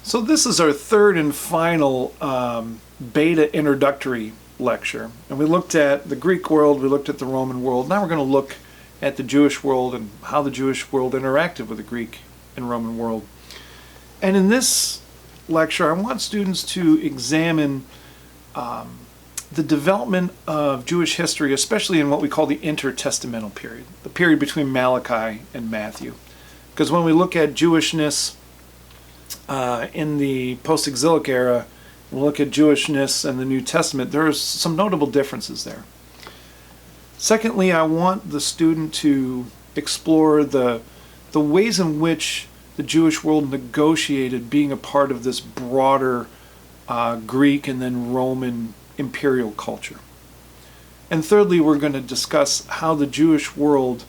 So this is our third and final beta introductory lecture. And we looked at the Greek world, we looked at the Roman world. Now we're going to look at the Jewish world and how the Jewish world interacted with the Greek and Roman world. And in this lecture, I want students to examine the development of Jewish history, especially in what we call the intertestamental period, the period between Malachi and Matthew. Because when we look at Jewishness in the post-exilic era, we look at Jewishness and the New Testament, there are some notable differences there. Secondly, I want the student to explore the ways in which the Jewish world negotiated being a part of this broader Greek and then Roman imperial culture. And thirdly, we're going to discuss how the Jewish world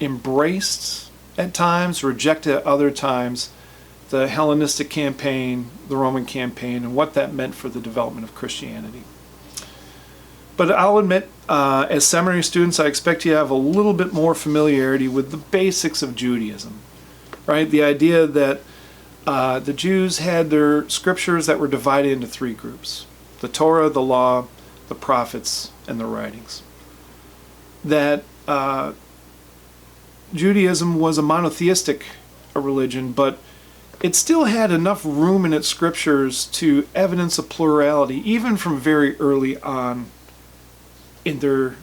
embraced at times, rejected at other times, the Hellenistic campaign, the Roman campaign, and what that meant for the development of Christianity. But I'll admit, as seminary students, I expect you to have a little bit more familiarity with the basics of Judaism, right? The idea that the Jews had their scriptures that were divided into three groups: the Torah, the law, the prophets, and the writings. That Judaism was a monotheistic religion, but it still had enough room in its scriptures to evidence a plurality, even from very early on in their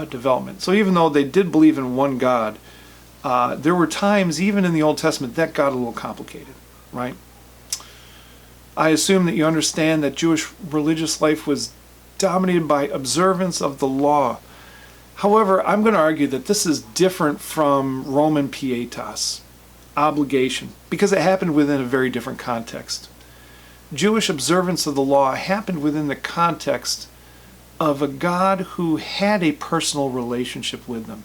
development. So even though they did believe in one God, there were times, even in the Old Testament, that got a little complicated, right? I assume that you understand that Jewish religious life was dominated by observance of the law. However, I'm going to argue that this is different from Roman pietas, obligation, because it happened within a very different context. Jewish observance of the law happened within the context of a God who had a personal relationship with them,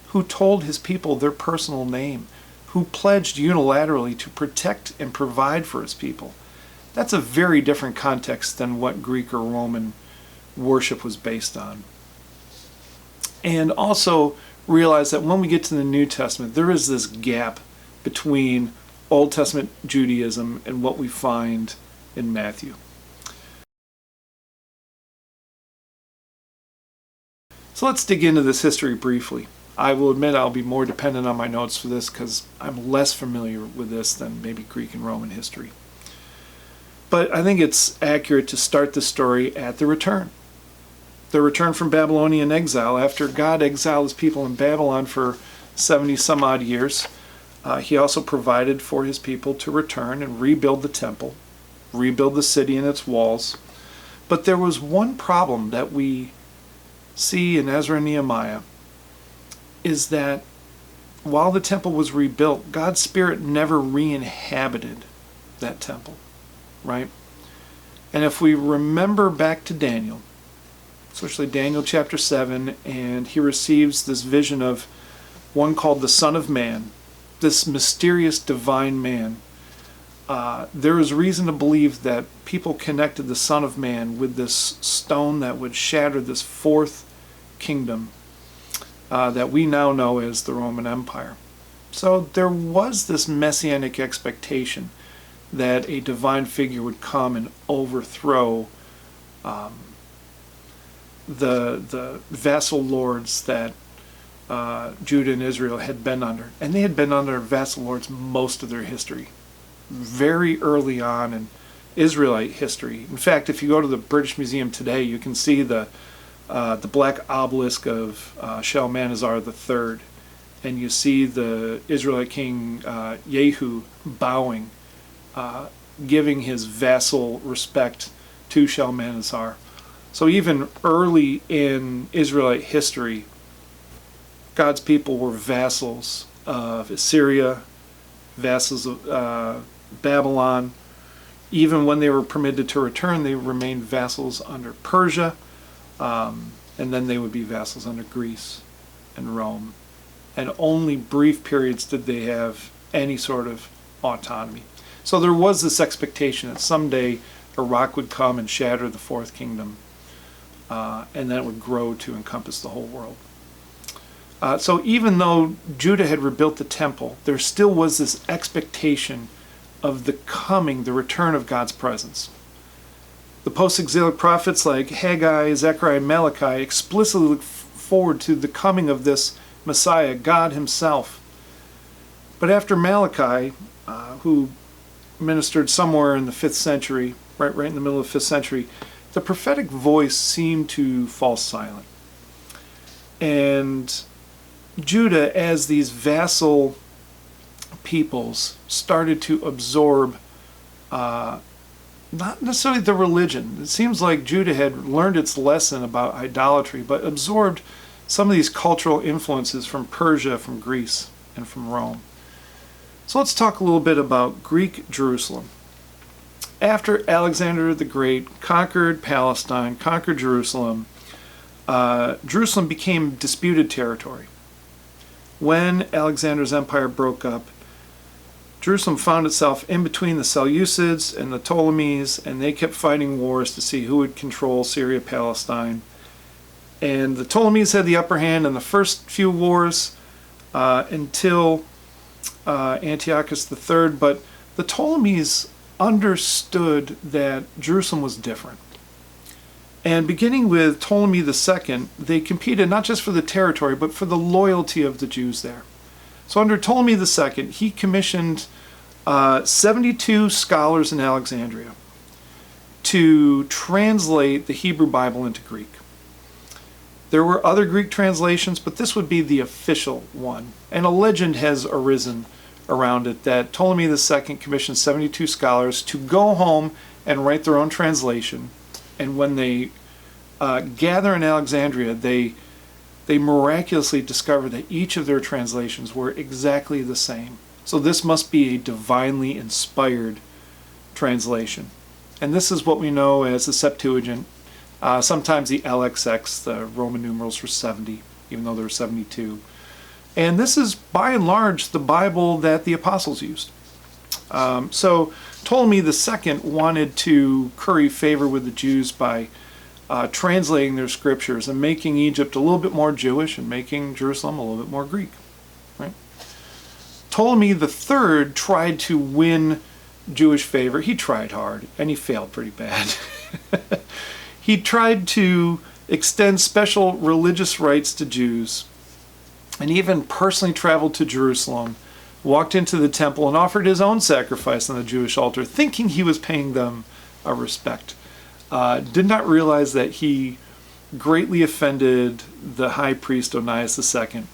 who told his people their personal name, who pledged unilaterally to protect and provide for his people. That's a very different context than what Greek or Roman worship was based on. And also realize that when we get to the New Testament, there is this gap between Old Testament Judaism and what we find in Matthew. So let's dig into this history briefly. I will admit I'll be more dependent on my notes for this because I'm less familiar with this than maybe Greek and Roman history. But I think it's accurate to start the story at the return. The return from Babylonian exile. After God exiled his people in Babylon for 70 some odd years, he also provided for his people to return and rebuild the temple, rebuild the city and its walls. But there was one problem that we see in Ezra and Nehemiah, is that while the temple was rebuilt, God's Spirit never re-inhabited that temple, right? And if we remember back to Daniel, especially Daniel chapter 7, and he receives this vision of one called the Son of Man, this mysterious divine man, there is reason to believe that people connected the Son of Man with this stone that would shatter this fourth kingdom that we now know as the Roman Empire. So there was this messianic expectation that a divine figure would come and overthrow the vassal lords that Judah and Israel had been under. And they had been under vassal lords most of their history, very early on in Israelite history. In fact, if you go to the British Museum today, you can see the black obelisk of Shalmaneser III, and you see the Israelite king Yehu bowing, giving his vassal respect to Shalmaneser. So even early in Israelite history, God's people were vassals of Assyria, vassals of Babylon. Even when they were permitted to return, they remained vassals under Persia, and then they would be vassals under Greece and Rome. And only brief periods did they have any sort of autonomy. So there was this expectation that someday a rock would come and shatter the fourth kingdom, and then it would grow to encompass the whole world. So even though Judah had rebuilt the temple, there still was this expectation of the return of God's presence. The post-exilic prophets like Haggai, Zechariah, and Malachi explicitly look forward to the coming of this Messiah, God himself. But after Malachi, who ministered somewhere in the 5th century, right in the middle of the 5th century, the prophetic voice seemed to fall silent. And Judah, as these vassal peoples, started to absorb not necessarily the religion. It seems like Judah had learned its lesson about idolatry, but absorbed some of these cultural influences from Persia, from Greece, and from Rome. So let's talk a little bit about Greek Jerusalem. After Alexander the Great conquered Palestine, conquered Jerusalem, Jerusalem became disputed territory. When Alexander's empire broke up, Jerusalem found itself in between the Seleucids and the Ptolemies, and they kept fighting wars to see who would control Syria, Palestine. And the Ptolemies had the upper hand in the first few wars until Antiochus III, but the Ptolemies understood that Jerusalem was different. And beginning with Ptolemy II, they competed not just for the territory, but for the loyalty of the Jews there. So under Ptolemy II, he commissioned 72 scholars in Alexandria to translate the Hebrew Bible into Greek. There were other Greek translations, but this would be the official one. And a legend has arisen around it that Ptolemy II commissioned 72 scholars to go home and write their own translation. And when they gather in Alexandria, they miraculously discover that each of their translations were exactly the same. So this must be a divinely inspired translation. And this is what we know as the Septuagint. Sometimes the LXX, the Roman numerals for 70, even though there were 72. And this is, by and large, the Bible that the apostles used. So Ptolemy II wanted to curry favor with the Jews by translating their scriptures and making Egypt a little bit more Jewish and making Jerusalem a little bit more Greek. Right? Ptolemy III tried to win Jewish favor. He tried hard, and he failed pretty bad. He tried to extend special religious rights to Jews, and even personally traveled to Jerusalem, walked into the temple, and offered his own sacrifice on the Jewish altar, thinking he was paying them a respect. Did not realize that he greatly offended the high priest Onias II,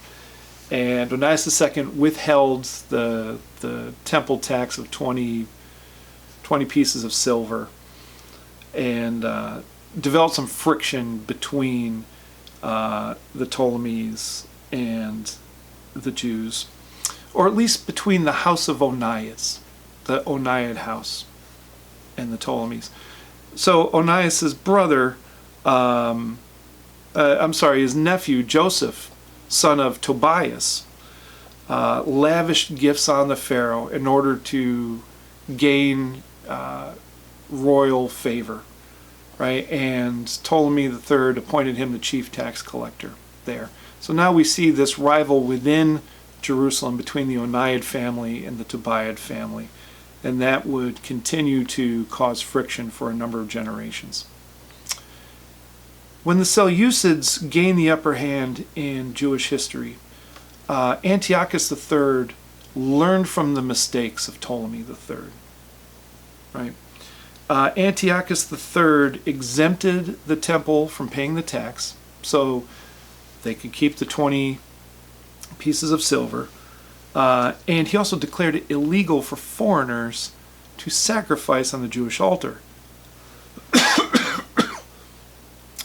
and Onias II withheld the temple tax of 20 pieces of silver, and developed some friction between the Ptolemies and the Jews, or at least between the house of Onias, the Oniad house, and the Ptolemies. So Onias's brother, his nephew Joseph, son of Tobias, lavished gifts on the Pharaoh in order to gain royal favor, right? And Ptolemy III appointed him the chief tax collector there. So now we see this rival within Jerusalem between the Oniad family and the Tobiad family, and that would continue to cause friction for a number of generations. When the Seleucids gained the upper hand in Jewish history, Antiochus III learned from the mistakes of Ptolemy III. Right? Antiochus III exempted the temple from paying the tax, so they could keep the 20 pieces of silver. And he also declared it illegal for foreigners to sacrifice on the Jewish altar,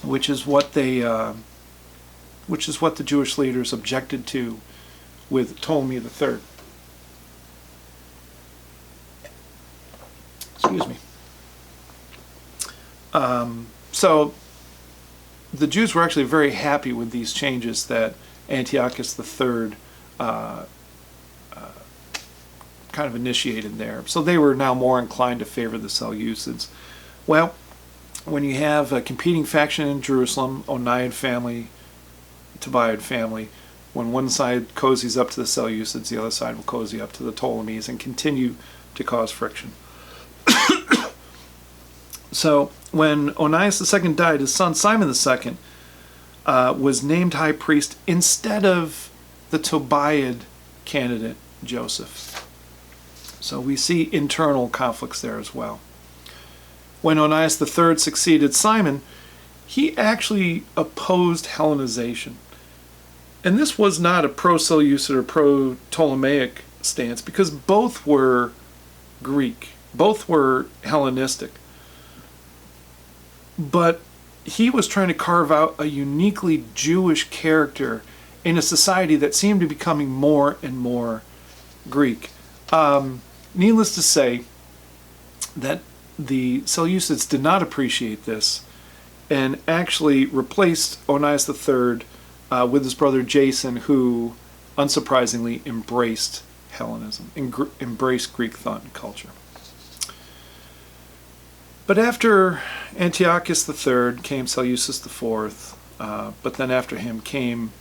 which is what the Jewish leaders objected to with Ptolemy III. Excuse me. So the Jews were actually very happy with these changes that Antiochus III kind of initiated there. So they were now more inclined to favor the Seleucids. Well, when you have a competing faction in Jerusalem, Oniad family, Tobiad family, when one side cozies up to the Seleucids, the other side will cozy up to the Ptolemies and continue to cause friction. So when Onias II died, his son Simon II was named high priest instead of the Tobiad candidate, Joseph. So we see internal conflicts there as well. When Onias III succeeded Simon, he actually opposed Hellenization. And this was not a pro-Seleucid or pro-Ptolemaic stance, because both were Greek, both were Hellenistic. But he was trying to carve out a uniquely Jewish character in a society that seemed to be becoming more and more Greek. Needless to say that the Seleucids did not appreciate this and actually replaced Onias III with his brother Jason, who unsurprisingly embraced Hellenism, embraced Greek thought and culture. But after Antiochus III came Seleucus IV, but then after him came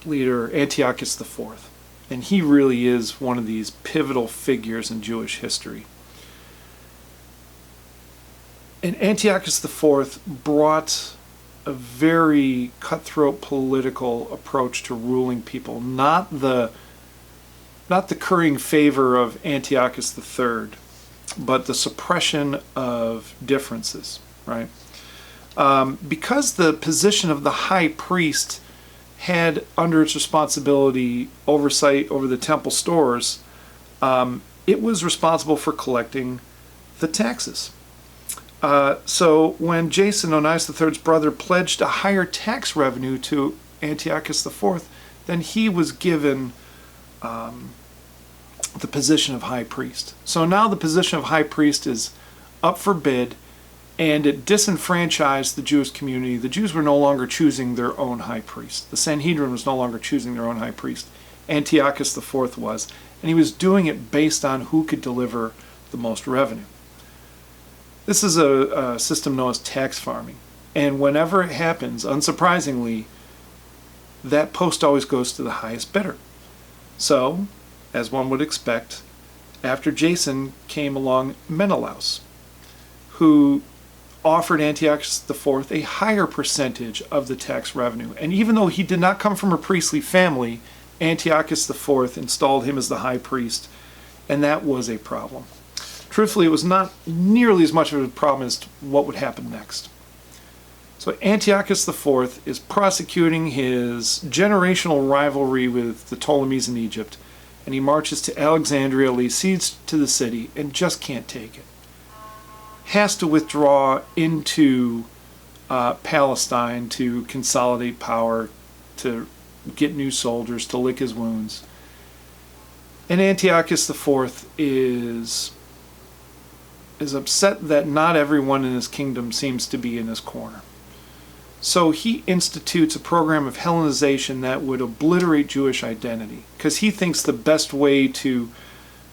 leader Antiochus IV. And he really is one of these pivotal figures in Jewish history. And Antiochus IV brought a very cutthroat political approach to ruling people, not the currying favor of Antiochus III, but the suppression of differences, right? Because the position of the high priest had under its responsibility oversight over the temple stores, it was responsible for collecting the taxes. So when Jason, Onias III's brother, pledged a higher tax revenue to Antiochus IV, then he was given the position of high priest. So now the position of high priest is up for bid, and it disenfranchised the Jewish community. The Jews were no longer choosing their own high priest. The Sanhedrin was no longer choosing their own high priest. Antiochus IV was, and he was doing it based on who could deliver the most revenue. This is a system known as tax farming, and whenever it happens, unsurprisingly, that post always goes to the highest bidder. So, as one would expect, after Jason came along Menelaus, who offered Antiochus IV a higher percentage of the tax revenue. And even though he did not come from a priestly family, Antiochus IV installed him as the high priest, and that was a problem. Truthfully, it was not nearly as much of a problem as what would happen next. So Antiochus IV is prosecuting his generational rivalry with the Ptolemies in Egypt, and he marches to Alexandria, lays siege to the city, and just can't take it. Has to withdraw into Palestine to consolidate power, to get new soldiers, to lick his wounds. And Antiochus IV is upset that not everyone in his kingdom seems to be in his corner. So he institutes a program of Hellenization that would obliterate Jewish identity, because he thinks the best way to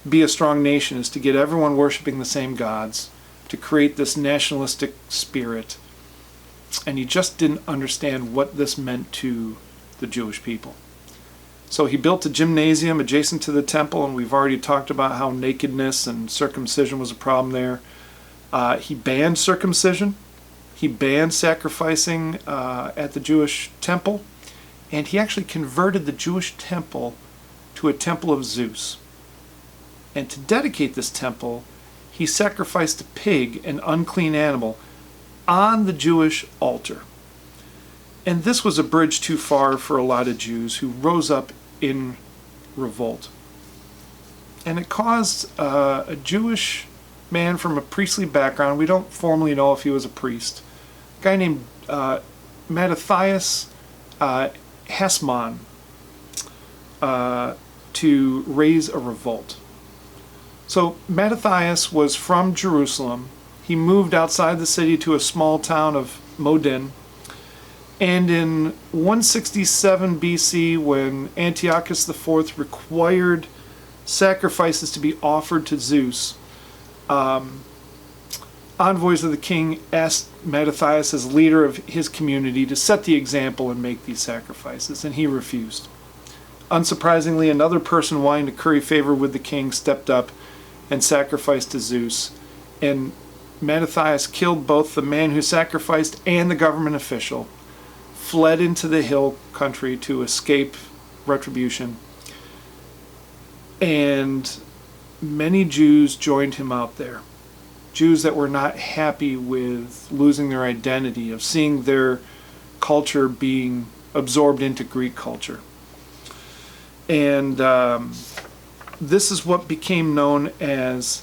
be a strong nation is to get everyone worshiping the same gods, to create this nationalistic spirit. And he just didn't understand what this meant to the Jewish people. So he built a gymnasium adjacent to the temple, and we've already talked about how nakedness and circumcision was a problem there. He banned circumcision. He banned sacrificing at the Jewish temple. And he actually converted the Jewish temple to a temple of Zeus. And to dedicate this temple, he sacrificed a pig, an unclean animal, on the Jewish altar. And this was a bridge too far for a lot of Jews who rose up in revolt. And it caused a Jewish man from a priestly background, we don't formally know if he was a priest, a guy named Mattathias Hesmon, to raise a revolt. So Mattathias was from Jerusalem. He moved outside the city to a small town of Modin. And in 167 BC, when Antiochus IV required sacrifices to be offered to Zeus, envoys of the king asked Mattathias, as leader of his community, to set the example and make these sacrifices, and he refused. Unsurprisingly, another person wanting to curry favor with the king stepped up and sacrificed to Zeus. And Mattathias killed both the man who sacrificed and the government official, fled into the hill country to escape retribution, and many Jews joined him out there. Jews that were not happy with losing their identity, of seeing their culture being absorbed into Greek culture. And this is what became known as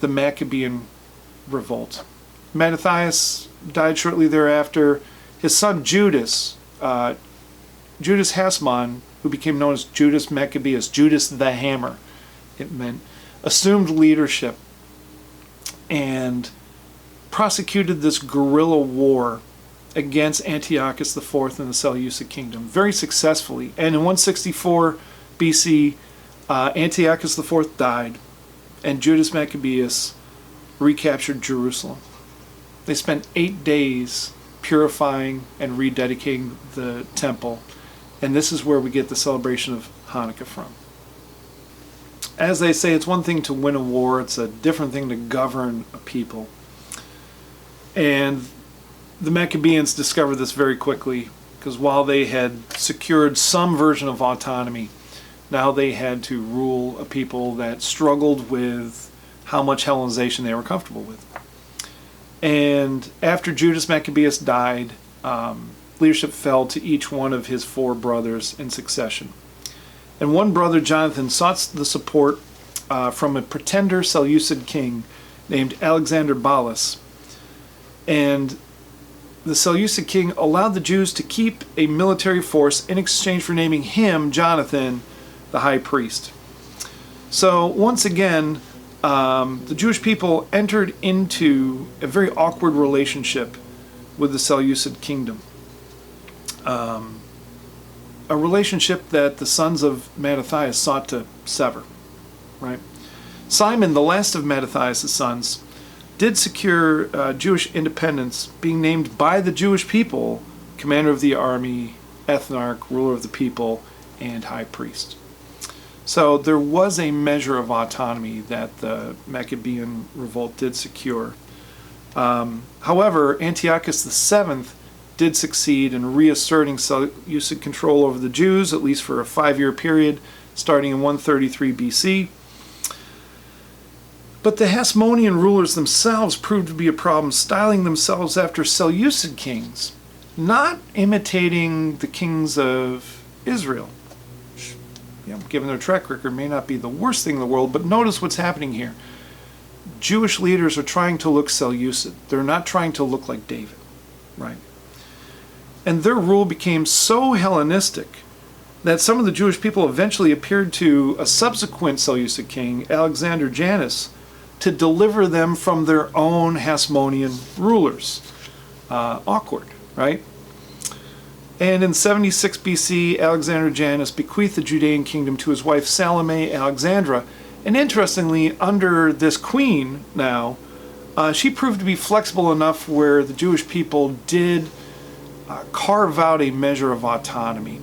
the Maccabean Revolt. Mattathias died shortly thereafter. His son Judas Hasmon, who became known as Judas Maccabeus, Judas the Hammer, it meant, assumed leadership and prosecuted this guerrilla war against Antiochus IV and the Seleucid kingdom very successfully. And in 164 BC, Antiochus IV died, and Judas Maccabeus recaptured Jerusalem. They spent 8 days purifying and rededicating the temple, and this is where we get the celebration of Hanukkah from. As they say, it's one thing to win a war, it's a different thing to govern a people. And the Maccabeans discovered this very quickly, because while they had secured some version of autonomy, now they had to rule a people that struggled with how much Hellenization they were comfortable with. And after Judas Maccabeus died, leadership fell to each one of his 4 brothers in succession. And one brother, Jonathan, sought the support from a pretender Seleucid king named Alexander Ballas. And the Seleucid king allowed the Jews to keep a military force in exchange for naming him, Jonathan, the high priest. So once again, the Jewish people entered into a very awkward relationship with the Seleucid kingdom. A relationship that the sons of Mattathias sought to sever. Right? Simon, the last of Mattathias' sons, did secure Jewish independence, being named by the Jewish people commander of the army, ethnarch, ruler of the people, and high priest. So there was a measure of autonomy that the Maccabean revolt did secure. However, Antiochus VII did succeed in reasserting Seleucid control over the Jews, at least for a 5-year period, starting in 133 BC. But the Hasmonean rulers themselves proved to be a problem, styling themselves after Seleucid kings, not imitating the kings of Israel. Given their track record, may not be the worst thing in the world, but notice what's happening here. Jewish leaders are trying to look Seleucid. They're not trying to look like David, right? And their rule became so Hellenistic that some of the Jewish people eventually appeared to a subsequent Seleucid king, Alexander Janus, to deliver them from their own Hasmonean rulers. Awkward, right? And in 76 BC, Alexander Janus bequeathed the Judean kingdom to his wife Salome Alexandra. And interestingly, under this queen now, she proved to be flexible enough where the Jewish people did carve out a measure of autonomy.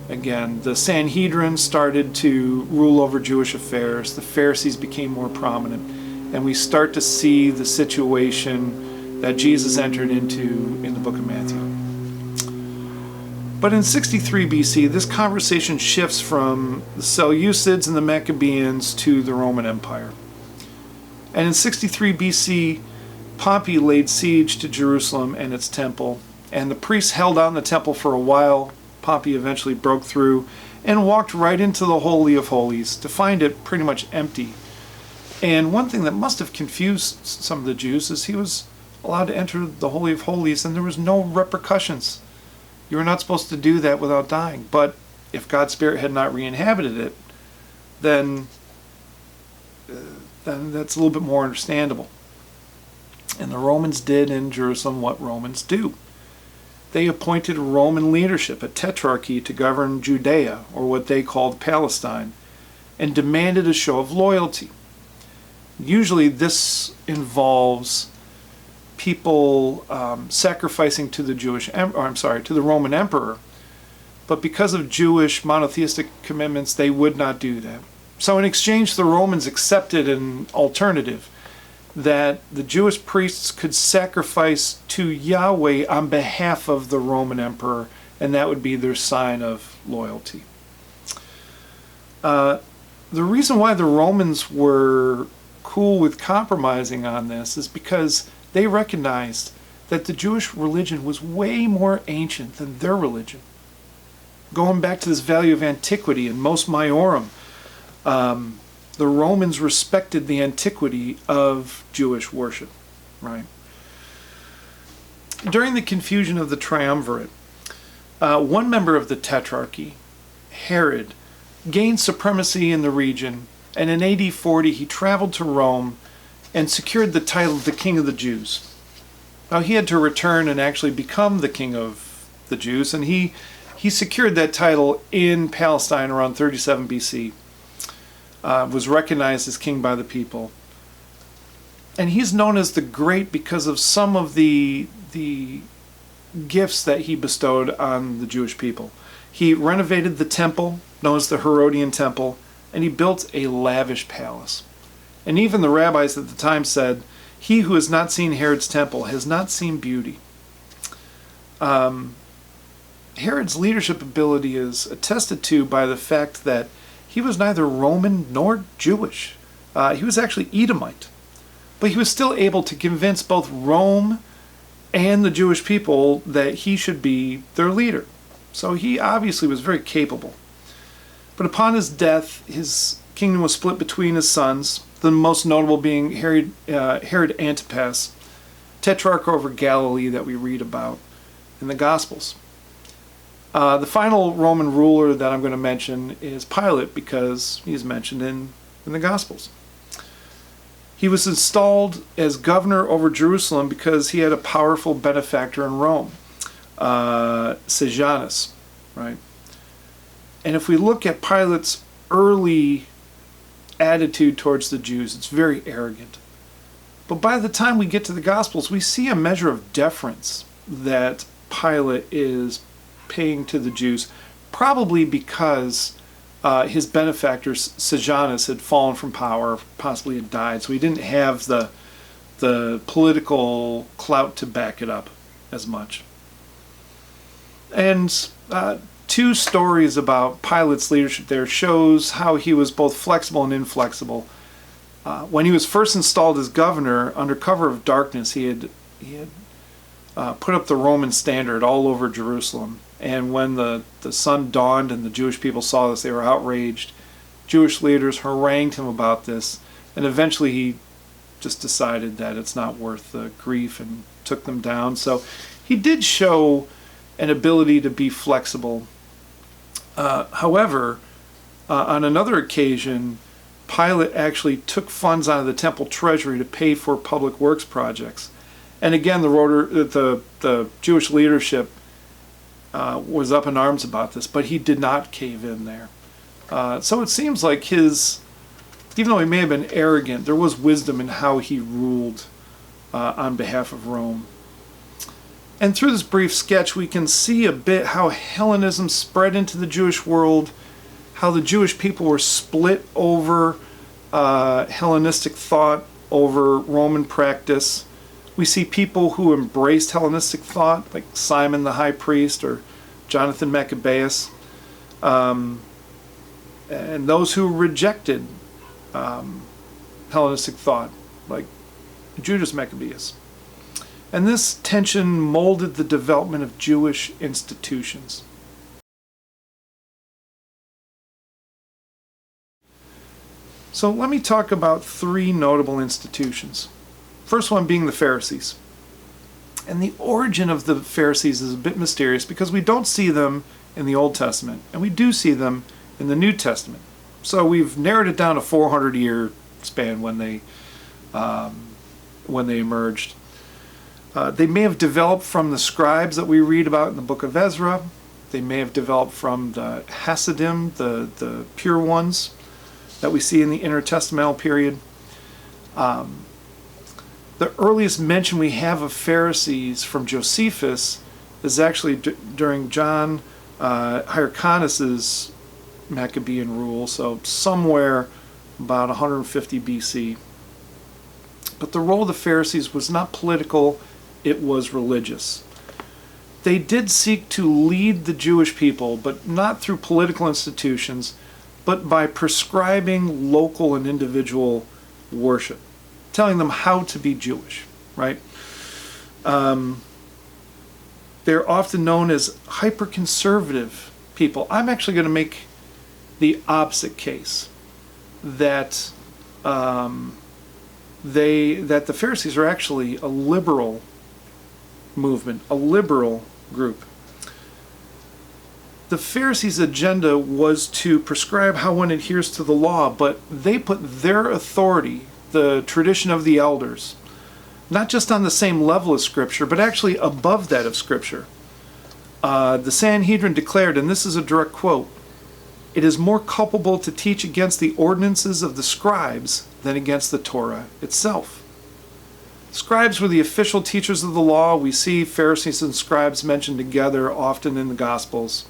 Again, the Sanhedrin started to rule over Jewish affairs. The Pharisees became more prominent. And we start to see the situation that Jesus entered into in the book of Matthew. But in 63 BC, this conversation shifts from the Seleucids and the Maccabeans to the Roman Empire. And in 63 BC, Pompey laid siege to Jerusalem and its temple, and the priests held out in the temple for a while. Pompey eventually broke through and walked right into the Holy of Holies to find it pretty much empty. And one thing that must have confused some of the Jews is he was allowed to enter the Holy of Holies and there was no repercussions. You were not supposed to do that without dying. But if God's Spirit had not re-inhabited it, then that's a little bit more understandable. And the Romans did in Jerusalem what Romans do. They appointed Roman leadership, a tetrarchy, to govern Judea, or what they called Palestine, and demanded a show of loyalty. Usually this involves people sacrificing to the to the Roman emperor but because of Jewish monotheistic commitments, they would not do that. So in exchange, the Romans accepted an alternative, that the Jewish priests could sacrifice to Yahweh on behalf of the Roman emperor, and that would be their sign of loyalty. The reason why the Romans were cool with compromising on this is because they recognized that the Jewish religion was way more ancient than their religion. Going back to this value of antiquity in Mos Maiorum, the Romans respected the antiquity of Jewish worship, right? During the confusion of the triumvirate, one member of the Tetrarchy, Herod, gained supremacy in the region, and in AD 40 he traveled to Rome and secured the title of the King of the Jews. Now he had to return and actually become the King of the Jews, and he secured that title in Palestine around 37 BC. Was recognized as king by the people. And he's known as the Great because of some of the gifts that he bestowed on the Jewish people. He renovated the temple, known as the Herodian Temple, and he built a lavish palace. And even the rabbis at the time said, "He who has not seen Herod's temple has not seen beauty." Herod's leadership ability is attested to by the fact that he was neither Roman nor Jewish. He was actually Edomite. But he was still able to convince both Rome and the Jewish people that he should be their leader. So he obviously was very capable. But upon his death, his kingdom was split between his sons, the most notable being Herod Antipas, tetrarch over Galilee that we read about in the Gospels. The final Roman ruler that I'm going to mention is Pilate, because he's mentioned in the Gospels. He was installed as governor over Jerusalem because he had a powerful benefactor in Rome, Sejanus, right? And if we look at Pilate's early attitude towards the Jews, it's very arrogant. But by the time we get to the Gospels, we see a measure of deference that Pilate is paying to the Jews, probably because his benefactor Sejanus had fallen from power, possibly had died, so he didn't have the political clout to back it up as much. And two stories about Pilate's leadership there shows how he was both flexible and inflexible. When he was first installed as governor, under cover of darkness, he had put up the Roman standard all over Jerusalem. And when the sun dawned and the Jewish people saw this, they were outraged. Jewish leaders harangued him about this, and eventually he just decided that it's not worth the grief and took them down. So he did show an ability to be flexible. However, on another occasion, Pilate actually took funds out of the temple treasury to pay for public works projects. And again, the Jewish leadership was up in arms about this, but he did not cave in there. So it seems like even though he may have been arrogant, there was wisdom in how he ruled on behalf of Rome. And through this brief sketch, we can see a bit how Hellenism spread into the Jewish world, how the Jewish people were split over Hellenistic thought, over Roman practice. We see people who embraced Hellenistic thought, like Simon the high priest or Jonathan Maccabeus, and those who rejected Hellenistic thought, like Judas Maccabeus. And this tension molded the development of Jewish institutions. So let me talk about three notable institutions. First one being the Pharisees. And the origin of the Pharisees is a bit mysterious because we don't see them in the Old Testament, and we do see them in the New Testament. So we've narrowed it down to 400-year span when they emerged. They may have developed from the scribes that we read about in the book of Ezra. They may have developed from the Hasidim, the pure ones that we see in the intertestamental period. The earliest mention we have of Pharisees from Josephus is actually during John Hyrcanus's Maccabean rule, so somewhere about 150 BC. But the role of the Pharisees was not political, it was religious. They did seek to lead the Jewish people, but not through political institutions, but by prescribing local and individual worship, telling them how to be Jewish, right? They're often known as hyper-conservative people. I'm actually going to make the opposite case, that the Pharisees are actually a liberal movement, a liberal group. The Pharisees' agenda was to prescribe how one adheres to the law, but they put their authority, the tradition of the elders, not just on the same level as Scripture, but actually above that of Scripture. The Sanhedrin declared, and this is a direct quote, "It is more culpable to teach against the ordinances of the scribes than against the Torah itself." Scribes were the official teachers of the law. We see Pharisees and scribes mentioned together often in the Gospels.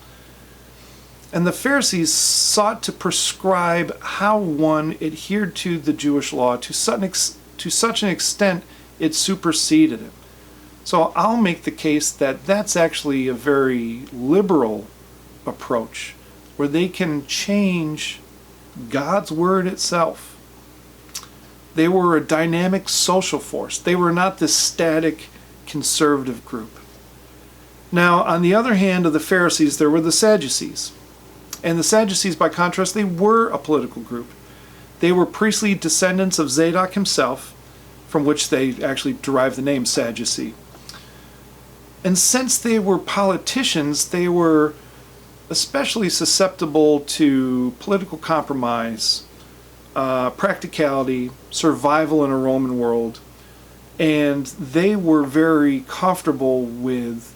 And the Pharisees sought to prescribe how one adhered to the Jewish law to such an extent it superseded it. So I'll make the case that that's actually a very liberal approach, where they can change God's word itself. They were a dynamic social force. They were not this static conservative group. Now, on the other hand of the Pharisees, there were the Sadducees. And the Sadducees, by contrast, they were a political group. They were priestly descendants of Zadok himself, from which they actually derived the name Sadducee. And since they were politicians, they were especially susceptible to political compromise, practicality, survival in a Roman world, and they were very comfortable with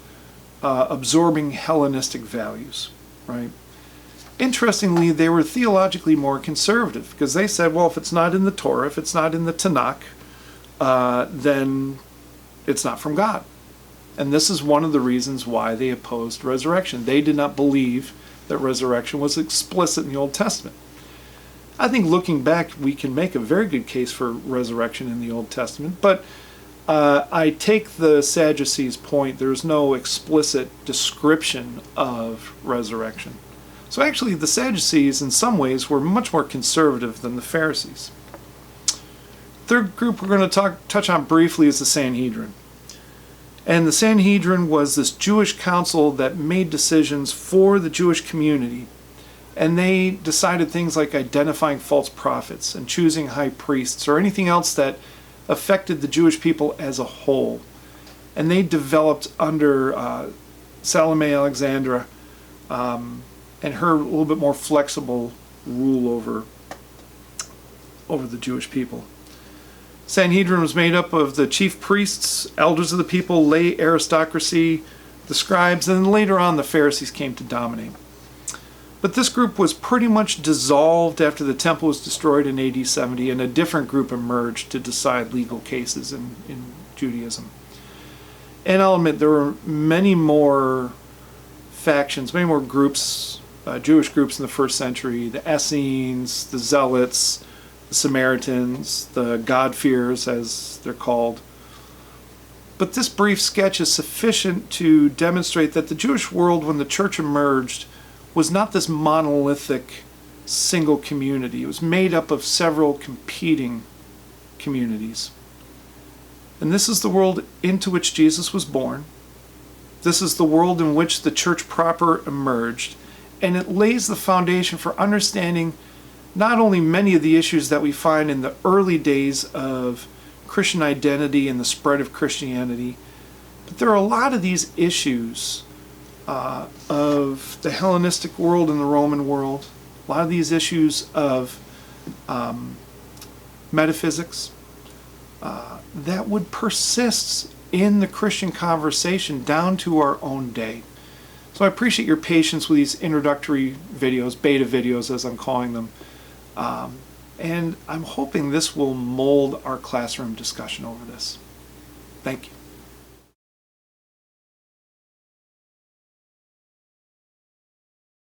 absorbing Hellenistic values, right? Interestingly, they were theologically more conservative, because they said, well, if it's not in the Torah, if it's not in the Tanakh, then it's not from God. And this is one of the reasons why they opposed resurrection. They did not believe that resurrection was explicit in the Old Testament. I think looking back, we can make a very good case for resurrection in the Old Testament, but I take the Sadducees' point. There's no explicit description of resurrection. So actually, the Sadducees, in some ways, were much more conservative than the Pharisees. Third group we're going to touch on briefly is the Sanhedrin. And the Sanhedrin was this Jewish council that made decisions for the Jewish community. And they decided things like identifying false prophets and choosing high priests or anything else that affected the Jewish people as a whole. And they developed under Salome Alexandra and her a little bit more flexible rule over the Jewish people. Sanhedrin was made up of the chief priests, elders of the people, lay aristocracy, the scribes, and then later on the Pharisees came to dominate. But this group was pretty much dissolved after the temple was destroyed in AD 70, and a different group emerged to decide legal cases in Judaism. And I'll admit there were many more factions, many more groups, Jewish groups in the first century, the Essenes, the Zealots, the Samaritans, the God-fearers, as they're called. But this brief sketch is sufficient to demonstrate that the Jewish world, when the church emerged, was not this monolithic single community. It was made up of several competing communities. And this is the world into which Jesus was born. This is the world in which the church proper emerged. And it lays the foundation for understanding not only many of the issues that we find in the early days of Christian identity and the spread of Christianity, but there are a lot of these issues of the Hellenistic world and the Roman world, a lot of these issues of metaphysics that would persist in the Christian conversation down to our own day. So I appreciate your patience with these introductory videos, beta videos as I'm calling them. And I'm hoping this will mold our classroom discussion over this. Thank you.